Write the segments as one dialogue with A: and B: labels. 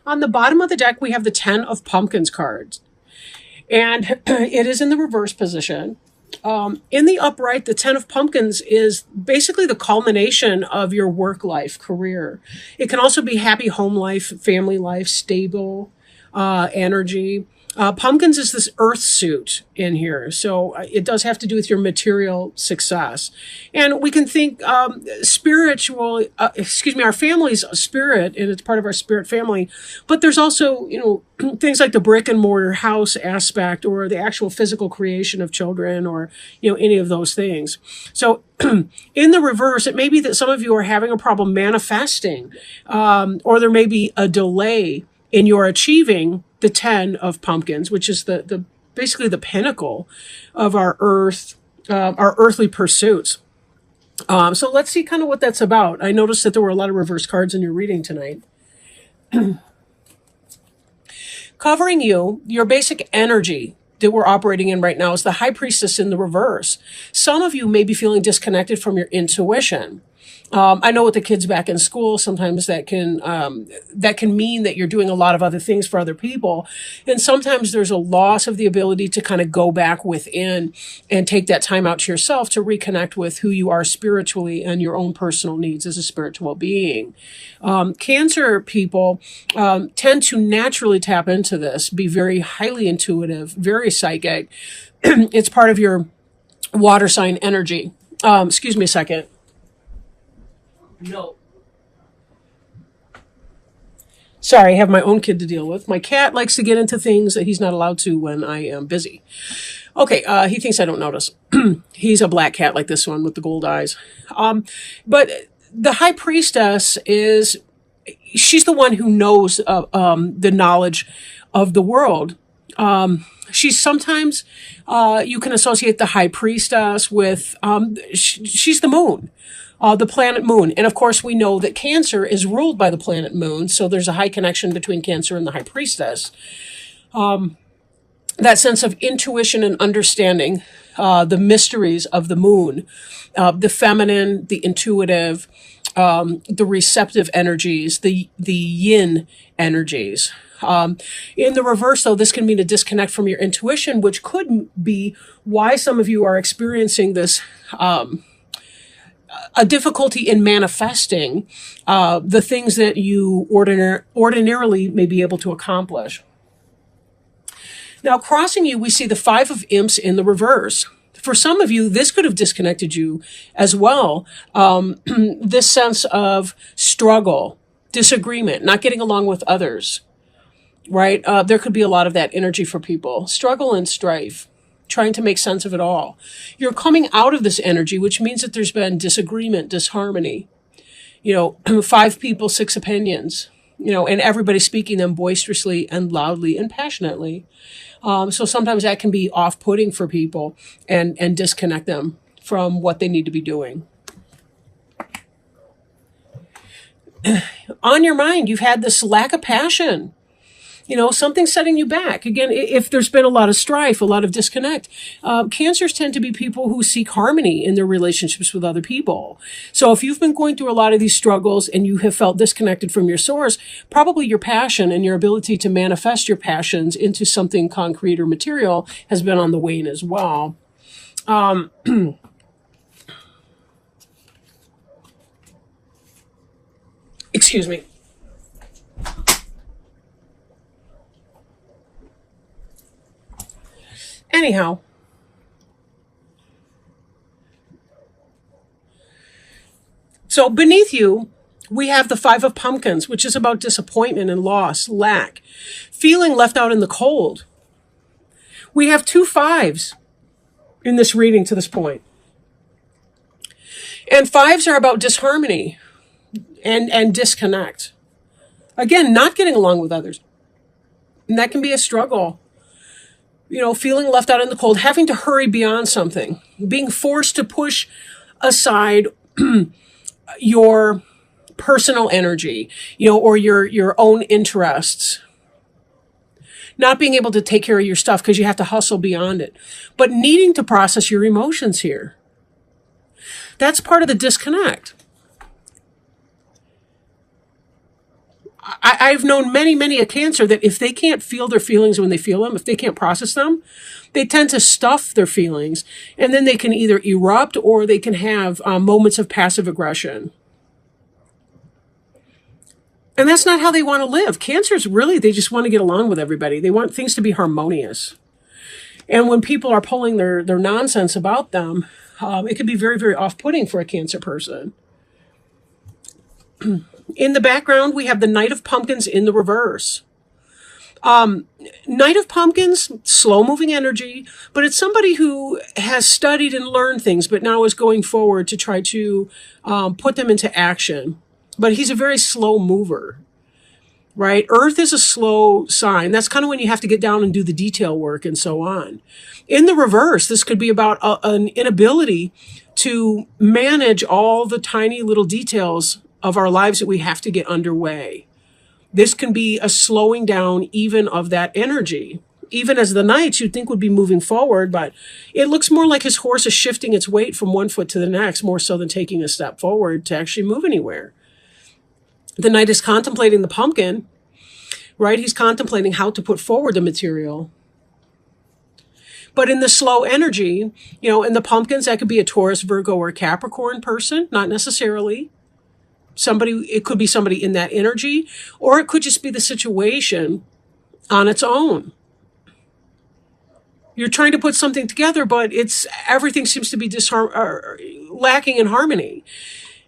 A: On the bottom of the deck, we have the 10 of Pumpkins cards, and it is in the reverse position. In the upright, the 10 of Pumpkins is basically the culmination of your work life, career. It can also be happy home life, family life, stable energy. Pumpkins is this earth suit in here. So it does have to do with your material success. And we can think spiritual, our family's spirit, and it's part of our spirit family. But there's also, things like the brick and mortar house aspect, or the actual physical creation of children, or, any of those things. So in the reverse, it may be that some of you are having a problem manifesting, or there may be a delay in your achieving the 10 of Pumpkins, which is the basically the pinnacle of our earthly pursuits. So let's see kind of what that's about. I noticed that there were a lot of reverse cards in your reading tonight. Covering you, your basic energy that we're operating in right now is the High Priestess in the reverse. Some of you may be feeling disconnected from your intuition. I know with the kids back in school, sometimes that can mean that you're doing a lot of other things for other people. And sometimes there's a loss of the ability to kind of go back within and take that time out to yourself to reconnect with who you are spiritually and your own personal needs as a spiritual being. Cancer people tend to naturally tap into this, be very highly intuitive, very psychic. It's part of your water sign energy. Excuse me a second. No. Sorry, I have my own kid to deal with. My cat likes to get into things that he's not allowed to when I am busy. Okay, he thinks I don't notice. He's a black cat like this one with the gold eyes. But the High Priestess she's the one who knows the knowledge of the world. She's sometimes, you can associate the High Priestess with, she's the moon. The planet Moon. And of course, we know that Cancer is ruled by the planet Moon. So there's a high connection between Cancer and the High Priestess. That sense of intuition and understanding the mysteries of the moon, the feminine, the intuitive, the receptive energies, the yin energies. In the reverse, though, this can mean a disconnect from your intuition, which could be why some of you are experiencing this a difficulty in manifesting the things that you ordinarily may be able to accomplish. Now, crossing you, we see the 5 of Imps in the reverse. For some of you, this could have disconnected you as well. This sense of struggle, disagreement, not getting along with others, right? There could be a lot of that energy for people. Struggle and strife, trying to make sense of it all. You're coming out of this energy, which means that there's been disagreement, disharmony. 5 people, 6 opinions, and everybody speaking them boisterously and loudly and passionately. So sometimes that can be off-putting for people and disconnect them from what they need to be doing. On your mind, you've had this lack of passion. Something's setting you back. Again, if there's been a lot of strife, a lot of disconnect, Cancers tend to be people who seek harmony in their relationships with other people. So if you've been going through a lot of these struggles and you have felt disconnected from your source, probably your passion and your ability to manifest your passions into something concrete or material has been on the wane as well. Excuse me. Anyhow, so beneath you, we have the 5 of Pumpkins, which is about disappointment and loss, lack, feeling left out in the cold. We have 2 5s in this reading to this point. And 5s are about disharmony and disconnect. Again, not getting along with others. And that can be a struggle. Feeling left out in the cold, having to hurry beyond something, being forced to push aside your personal energy, or your own interests. Not being able to take care of your stuff because you have to hustle beyond it, but needing to process your emotions here. That's part of the disconnect. I've known many a cancer that if they can't feel their feelings when they feel them, if they can't process them, they tend to stuff their feelings, and then they can either erupt or they can have moments of passive aggression. And that's not how they want to live. Cancers really, they just want to get along with everybody. They want things to be harmonious. And when people are pulling their nonsense about them, it can be very off-putting for a Cancer person. In the background, we have the Knight of Pumpkins in the reverse. Knight of Pumpkins, slow-moving energy, but it's somebody who has studied and learned things, but now is going forward to try to put them into action. But he's a very slow mover, right? Earth is a slow sign. That's kind of when you have to get down and do the detail work and so on. In the reverse, this could be about an inability to manage all the tiny little details of our lives that we have to get underway. This can be a slowing down even of that energy. Even as the Knight, you'd think would be moving forward, but it looks more like his horse is shifting its weight from one foot to the next, more so than taking a step forward to actually move anywhere. The Knight is contemplating the pumpkin, right? He's contemplating how to put forward the material. But in the slow energy, in the pumpkins, that could be a Taurus, Virgo, or Capricorn person, not necessarily. It could be somebody in that energy, or it could just be the situation on its own. You're trying to put something together, but everything seems to be lacking in harmony,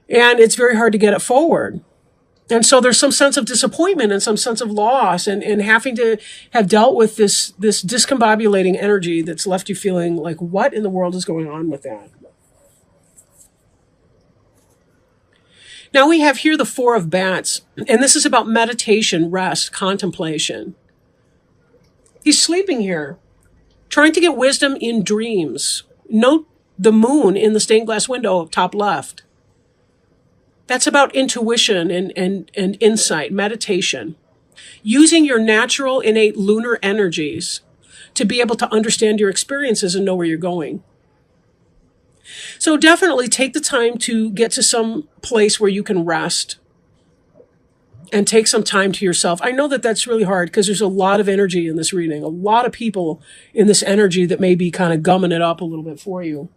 A: and it's very hard to get it forward. And so there's some sense of disappointment and some sense of loss and having to have dealt with this discombobulating energy that's left you feeling like, what in the world is going on with that? Now we have here the Four of Bats, and this is about meditation, rest, contemplation. He's sleeping here, trying to get wisdom in dreams. Note the moon in the stained glass window, top left. That's about intuition and insight, meditation. Using your natural, innate lunar energies to be able to understand your experiences and know where you're going. So definitely take the time to get to some place where you can rest and take some time to yourself. I know that that's really hard because there's a lot of energy in this reading, a lot of people in this energy that may be kind of gumming it up a little bit for you.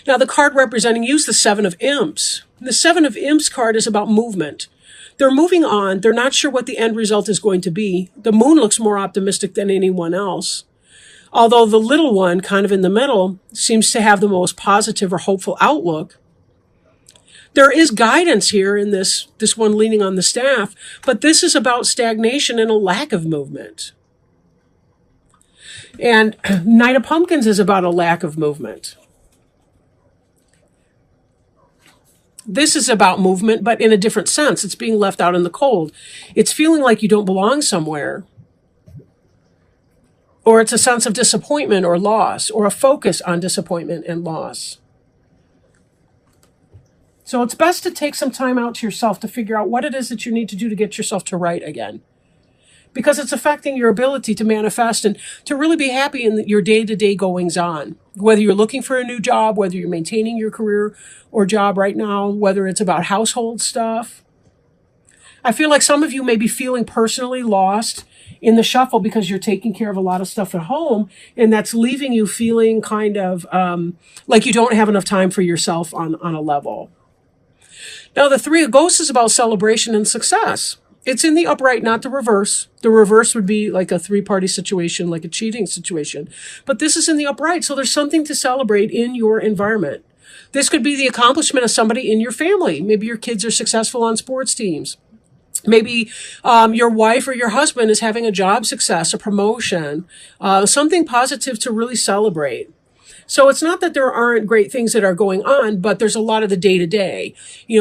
A: Now, the card representing you is the Seven of Imps. The Seven of Imps card is about movement. They're moving on. They're not sure what the end result is going to be. The moon looks more optimistic than anyone else. Although the little one, kind of in the middle, seems to have the most positive or hopeful outlook. There is guidance here in this one leaning on the staff, but this is about stagnation and a lack of movement. And Knight of Pumpkins is about a lack of movement. This is about movement, but in a different sense. It's being left out in the cold. It's feeling like you don't belong somewhere. Or it's a sense of disappointment or loss, or a focus on disappointment and loss. So it's best to take some time out to yourself to figure out what it is that you need to do to get yourself to right again. Because it's affecting your ability to manifest and to really be happy in your day-to-day goings-on. Whether you're looking for a new job, whether you're maintaining your career or job right now, whether it's about household stuff. I feel like some of you may be feeling personally lost in the shuffle because you're taking care of a lot of stuff at home, and that's leaving you feeling kind of like you don't have enough time for yourself on a level. Now, the Three of Ghosts is about celebration and success. It's in the upright, not the reverse. The reverse would be like a three-party situation, like a cheating situation. But this is in the upright, so there's something to celebrate in your environment. This could be the accomplishment of somebody in your family. Maybe your kids are successful on sports teams. Maybe your wife or your husband is having a job success, a promotion, something positive to really celebrate. So it's not that there aren't great things that are going on, but there's a lot of the day-to-day.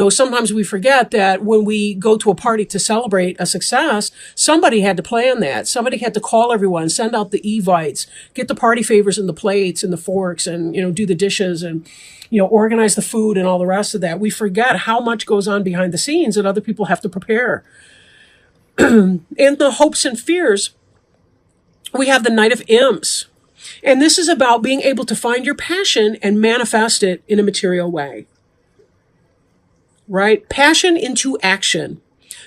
A: Sometimes we forget that when we go to a party to celebrate a success, somebody had to plan that. Somebody had to call everyone, send out the evites, get the party favors and the plates and the forks and, do the dishes and, organize the food and all the rest of that. We forget how much goes on behind the scenes that other people have to prepare. In the hopes and fears, we have the Knight of Imps. And this is about being able to find your passion and manifest it in a material way. Right? Passion into action.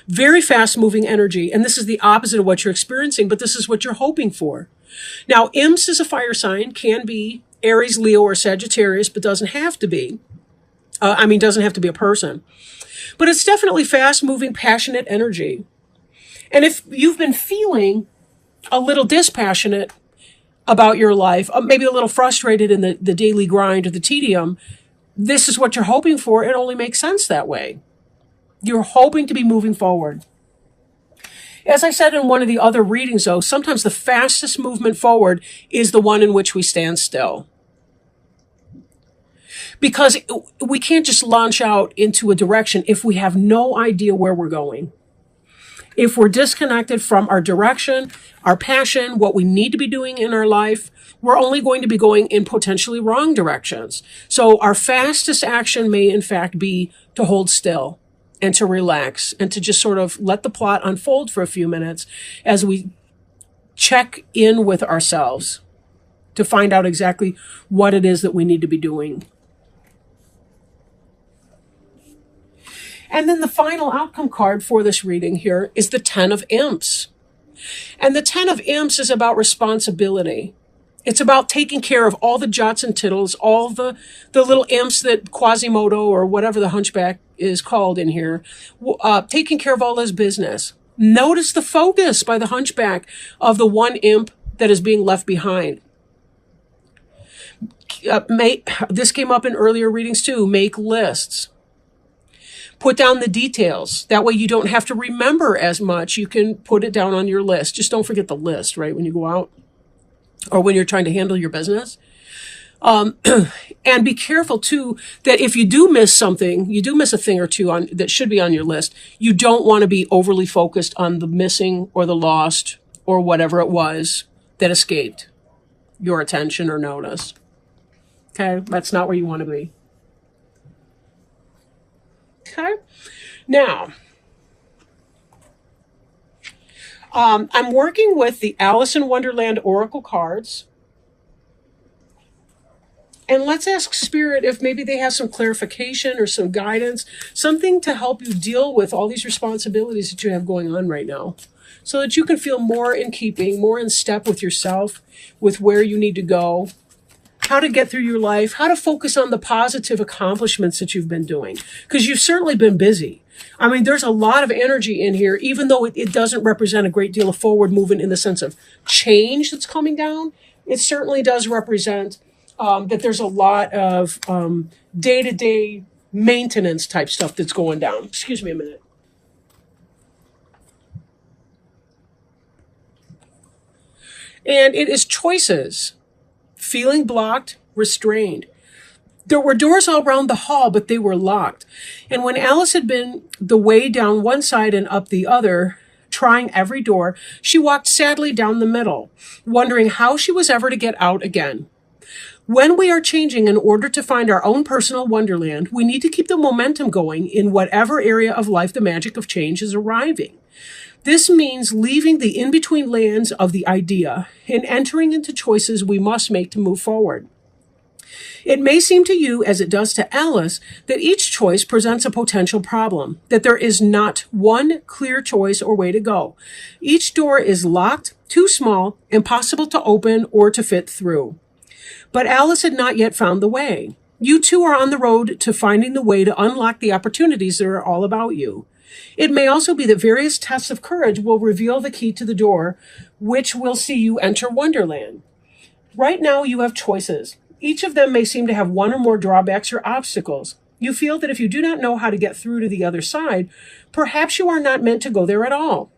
A: Very fast moving energy. And this is the opposite of what you're experiencing, but this is what you're hoping for. Now, imps is a fire sign, can be Aries, Leo, or Sagittarius, but doesn't have to be. Doesn't have to be a person. But it's definitely fast moving, passionate energy. And if you've been feeling a little dispassionate about your life, maybe a little frustrated in the daily grind or the tedium, this is what you're hoping for. It only makes sense that way. You're hoping to be moving forward. As I said in one of the other readings, though, sometimes the fastest movement forward is the one in which we stand still. Because we can't just launch out into a direction if we have no idea where we're going. If we're disconnected from our direction, our passion, what we need to be doing in our life, we're only going to be going in potentially wrong directions. So our fastest action may in fact be to hold still and to relax and to just sort of let the plot unfold for a few minutes as we check in with ourselves to find out exactly what it is that we need to be doing. And then the final outcome card for this reading here is the 10 of Imps. And the 10 of Imps is about responsibility. It's about taking care of all the jots and tittles, all the little imps that Quasimodo or whatever the hunchback is called in here, taking care of all his business. Notice the focus by the hunchback of the one imp that is being left behind. This came up in earlier readings too. Make lists. Put down the details. That way you don't have to remember as much. You can put it down on your list. Just don't forget the list, right, when you go out or when you're trying to handle your business. And be careful, too, that if you do miss something, you do miss a thing or two that should be on your list, you don't want to be overly focused on the missing or the lost or whatever it was that escaped your attention or notice. Okay? That's not where you want to be. Okay. Now, I'm working with the Alice in Wonderland Oracle cards. And let's ask Spirit if maybe they have some clarification or some guidance, something to help you deal with all these responsibilities that you have going on right now, so that you can feel more in keeping, more in step with yourself, with where you need to go, how to get through your life, how to focus on the positive accomplishments that you've been doing. Because you've certainly been busy. I mean, there's a lot of energy in here, even though it doesn't represent a great deal of forward movement in the sense of change that's coming down. It certainly does represent that there's a lot of day-to-day maintenance type stuff that's going down. Excuse me a minute. And it is choices. Feeling blocked, restrained. There were doors all around the hall, but they were locked. And when Alice had been the way down one side and up the other, trying every door, she walked sadly down the middle, wondering how she was ever to get out again. When we are changing in order to find our own personal wonderland, we need to keep the momentum going in whatever area of life the magic of change is arriving. This means leaving the in-between lands of the idea and entering into choices we must make to move forward. It may seem to you, as it does to Alice, that each choice presents a potential problem, that there is not one clear choice or way to go. Each door is locked, too small, impossible to open or to fit through. But Alice had not yet found the way. You too are on the road to finding the way to unlock the opportunities that are all about you. It may also be that various tests of courage will reveal the key to the door, which will see you enter Wonderland. Right now, you have choices. Each of them may seem to have one or more drawbacks or obstacles. You feel that if you do not know how to get through to the other side, perhaps you are not meant to go there at all.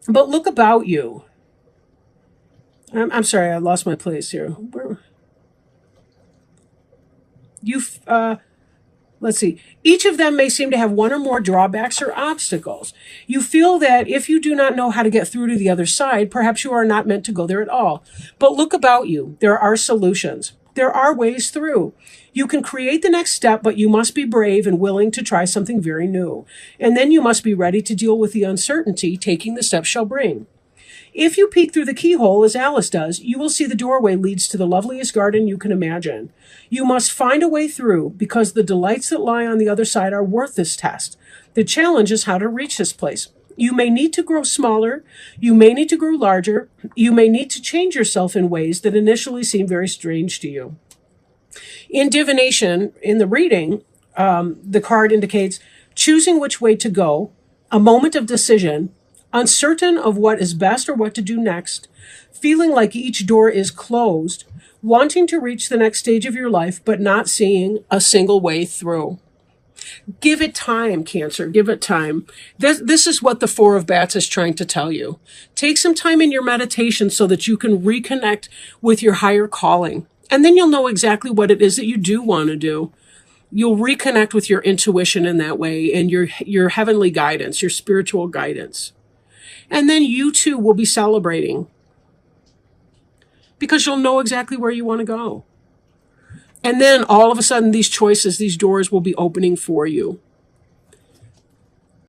A: But look about you. I'm sorry, I lost my place here. Let's see. Each of them may seem to have one or more drawbacks or obstacles. You feel that if you do not know how to get through to the other side, perhaps you are not meant to go there at all. But look about you. There are solutions. There are ways through. You can create the next step, but you must be brave and willing to try something very new. And then you must be ready to deal with the uncertainty taking the step shall bring. If you peek through the keyhole, as Alice does, you will see the doorway leads to the loveliest garden you can imagine. You must find a way through, because the delights that lie on the other side are worth this test. The challenge is how to reach this place. You may need to grow smaller. You may need to grow larger. You may need to change yourself in ways that initially seem very strange to you. In divination, in the reading, the card indicates choosing which way to go, a moment of decision, uncertain of what is best or what to do next, feeling like each door is closed, wanting to reach the next stage of your life, but not seeing a single way through. Give it time, Cancer. Give it time. This is what the Four of Bats is trying to tell you. Take some time in your meditation so that you can reconnect with your higher calling. And then you'll know exactly what it is that you do want to do. You'll reconnect with your intuition in that way and your heavenly guidance, your spiritual guidance. And then you too will be celebrating because you'll know exactly where you want to go. And then all of a sudden, these choices, these doors will be opening for you.